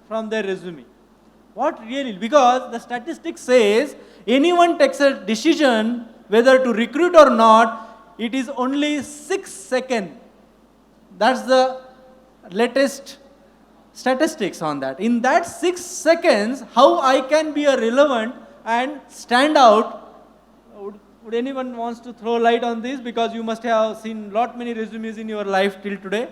Speaker 3: from their resume? What really? Because the statistics says anyone takes a decision whether to recruit or not, it is only 6 seconds. That's the latest statistics on that. In that 6 seconds, how I can be a relevant and stand out? Would anyone wants to throw light on this? Because you must have seen many resumes in your life till today.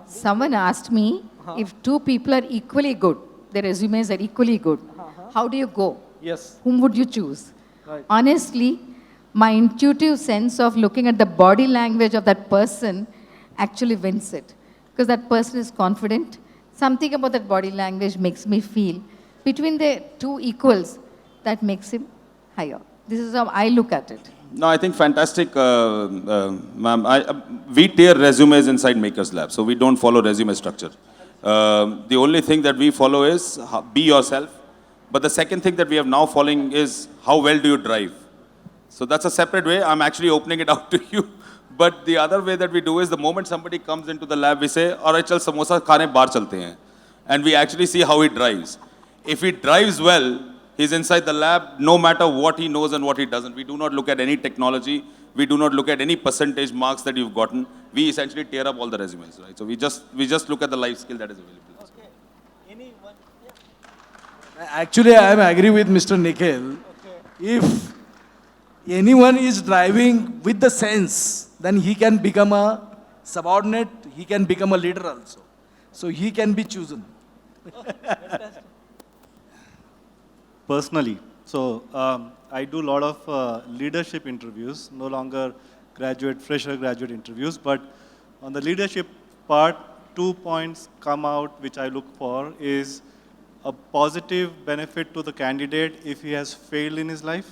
Speaker 5: Someone asked me if two people are equally good, their resumes are equally good, how do you go?
Speaker 3: Yes.
Speaker 5: Whom would you choose?
Speaker 3: Right.
Speaker 5: Honestly, my intuitive sense of looking at the body language of that person actually wins it. Because that person is confident. Something about that body language makes me feel between the two equals, that makes him higher. This is how I look at it.
Speaker 4: No, I think fantastic, ma'am. We tear resumes inside Makers Lab, so we don't follow resume structure. The only thing that we follow is be yourself. But the second thing that we are now following is how well do you drive? So that's a separate way. I'm actually opening it out to you. But the other way that we do is the moment somebody comes into the lab, we say, all right, chal samosa khane baar chalte hain. And we actually see how he drives. If he drives well, he's inside the lab, no matter what he knows and what he doesn't. We do not look at any technology. We do not look at any percentage marks that you've gotten. We essentially tear up all the resumes, right? So we just look at the life skill that is available.
Speaker 3: Okay. Anyone? Yeah.
Speaker 7: Actually, I agree with Mr. Nikhil. If anyone is driving with the sense, then he can become a subordinate, he can become a leader also. So he can be chosen.
Speaker 6: Personally, so I do a lot of leadership interviews, no longer fresher graduate interviews, but on the leadership part, 2 points come out which I look for is a positive benefit to the candidate if he has failed in his life,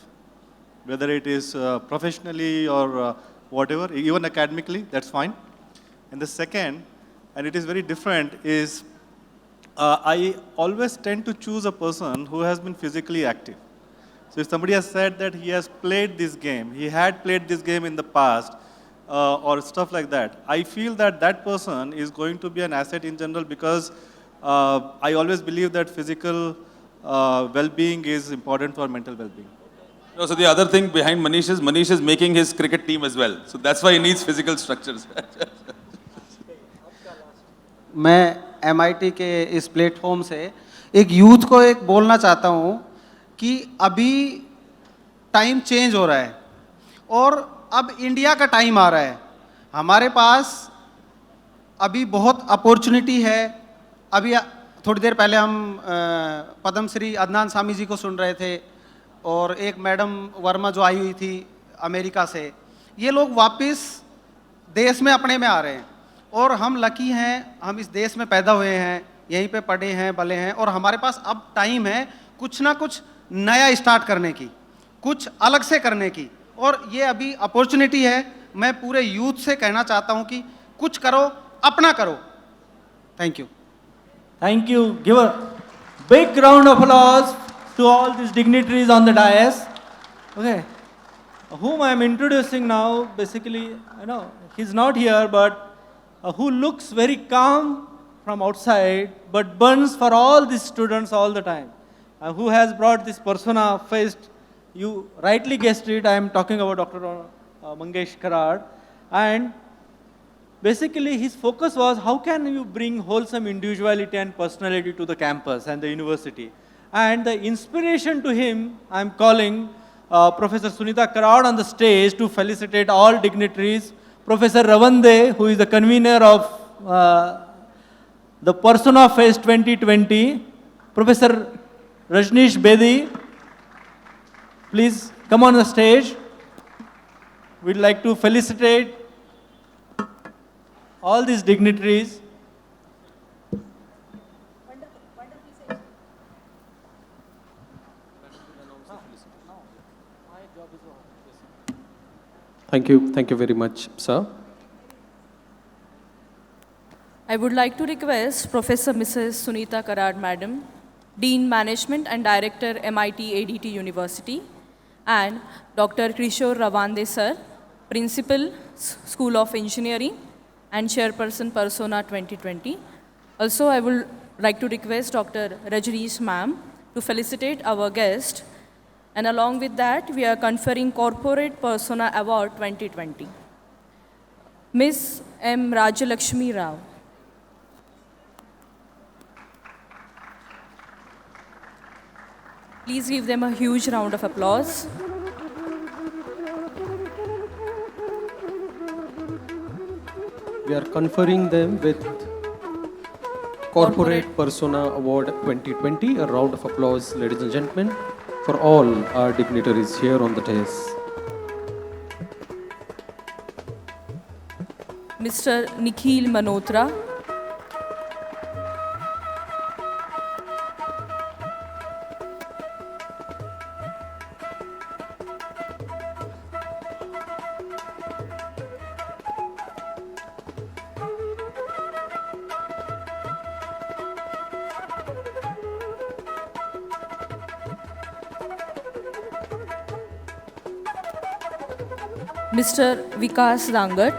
Speaker 6: whether it is professionally or whatever, even academically, that's fine. And the second, and it is very different, is I always tend to choose a person who has been physically active. So if somebody has said that he has played this game, he had played this game in the past, or stuff like that, I feel that that person is going to be an asset in general because I always believe that physical well-being is important for mental well-being.
Speaker 4: No, so the other thing behind Manish is making his cricket team as well. So that's why he needs physical structures.
Speaker 8: मैं MIT के इस platform से एक youth को एक बोलना चाहता हूँ कि अभी टाइम चेंज हो रहा है और अब इंडिया का टाइम आ रहा है. हमारे पास अभी बहुत अपॉर्चुनिटी है. अभी थोड़ी देर पहले हम पद्म श्री अदनान सामी जी को सुन रहे थे और एक मैडम वर्मा जो आई हुई थी अमेरिका से. ये लोग वापस देश में अपने में आ रहे हैं और हम लकी हैं, हम इस देश में पैदा हुए हैं, यहीं पे पढ़े हैं, बले हैं और हमारे पास अब टाइम है कुछ ना कुछ नया स्टार्ट करने की, कुछ अलग से करने की. और ये अभी अपॉर्चुनिटी है. मैं पूरे यूथ से कहना चाहता हूँ कि कुछ करो, अपना करो. Thank you.
Speaker 3: Thank you. Give a big round of applause to all these dignitaries on the dais. Okay. Whom I am introducing now, basically, he's not here, but who looks very calm from outside, but burns for all these students all the time. Who has brought this persona faced, you rightly guessed it, I am talking about Dr. Mangesh Karad. And basically, his focus was how can you bring wholesome individuality and personality to the campus and the university. And the inspiration to him, I am calling Professor Sunita Karad on the stage to felicitate all dignitaries. Professor Ravande, who is the convener of the Persona Fest 2020. Professor Rajneesh Bedi, please come on the stage. We'd like to felicitate all these dignitaries.
Speaker 2: Thank you very much, sir.
Speaker 1: I would like to request Professor Mrs. Sunita Karad, Madam, Dean Management and Director, MIT ADT University, and Dr. Kishore Ravande, Sir, Principal, School of Engineering, and Chairperson, Persona 2020. Also, I would like to request Dr. Rajneesh Ma'am to felicitate our guest. And along with that, we are conferring Corporate Persona Award 2020. Ms. M. Rajalakshmi Rao. Please give them a huge round of applause.
Speaker 2: We are conferring them with Corporate Persona Award 2020. A round of applause, ladies and gentlemen, for all our dignitaries here on the dais.
Speaker 1: Mr. Nikhil Manotra. Mr. Vikas Rangat.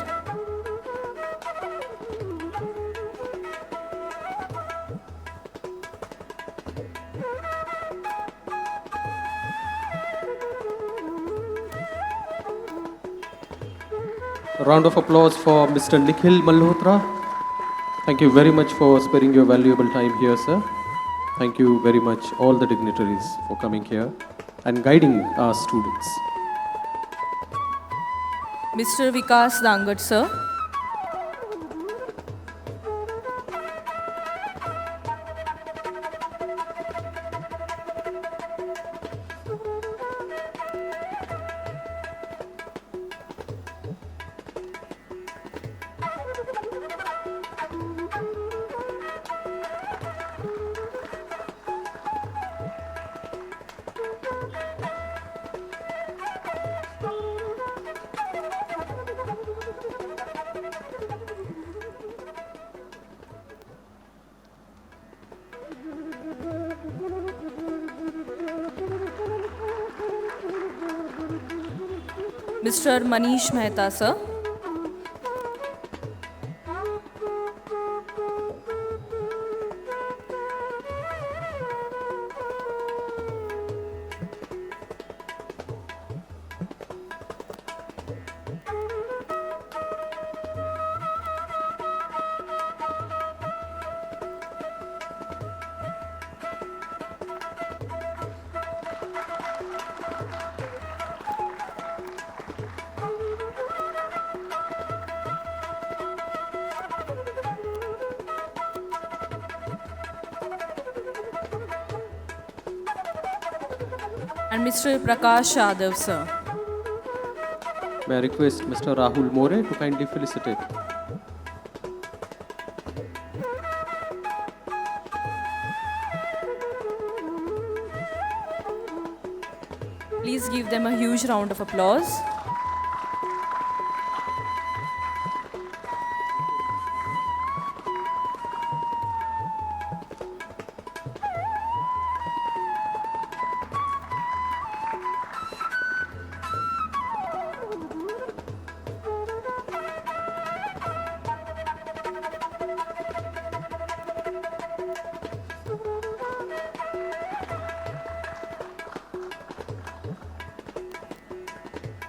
Speaker 2: A round of applause for Mr. Nikhil Malhotra. Thank you very much for sparing your valuable time here, sir. Thank you very much, all the dignitaries, for coming here and guiding our students.
Speaker 1: Mr. Vikas Rangat, sir. Mr. Manish Mehta, sir. And Mr. Prakash Yadav, sir.
Speaker 2: May I request Mr. Rahul More to kindly felicitate.
Speaker 1: Please give them a huge round of applause.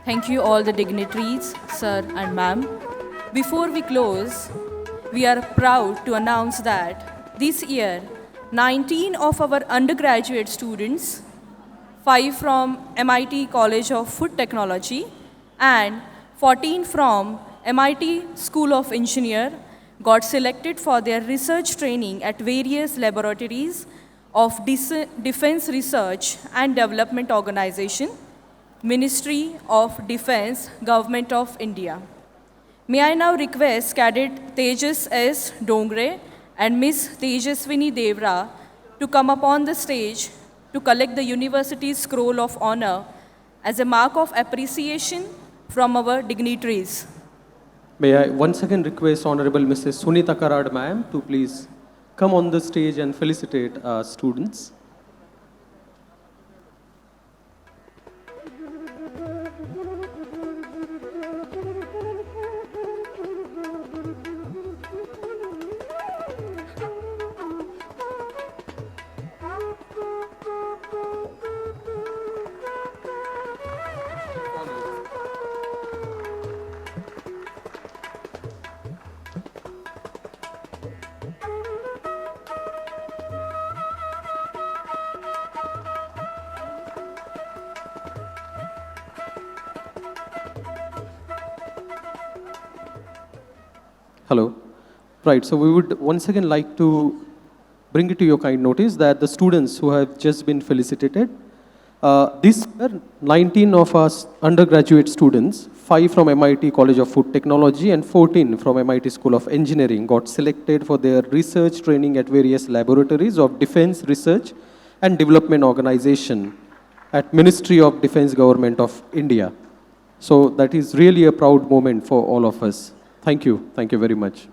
Speaker 1: Thank you all the dignitaries, sir and ma'am. Before we close, we are proud to announce that this year, 19 of our undergraduate students, 5 from MIT College of Food Technology and 14 from MIT School of Engineer got selected for their research training at various laboratories of Defense Research and Development Organization, Ministry of Defense, Government of India. May I now request Cadet Tejas S. Dongre and Ms. Tejaswini Devra to come upon the stage to collect the university's scroll of honor as a mark of appreciation from our dignitaries.
Speaker 2: May I once again request Honorable Mrs. Sunita Karad ma'am to please come on the stage and felicitate our students. Hello. Right, so we would once again like to bring it to your kind notice that the students who have just been felicitated, this year 19 of us undergraduate students, 5 from MIT College of Food Technology and 14 from MIT School of Engineering got selected for their research training at various laboratories of Defense Research and Development Organization at Ministry of Defense Government of India. So that is really a proud moment for all of us. Thank you very much.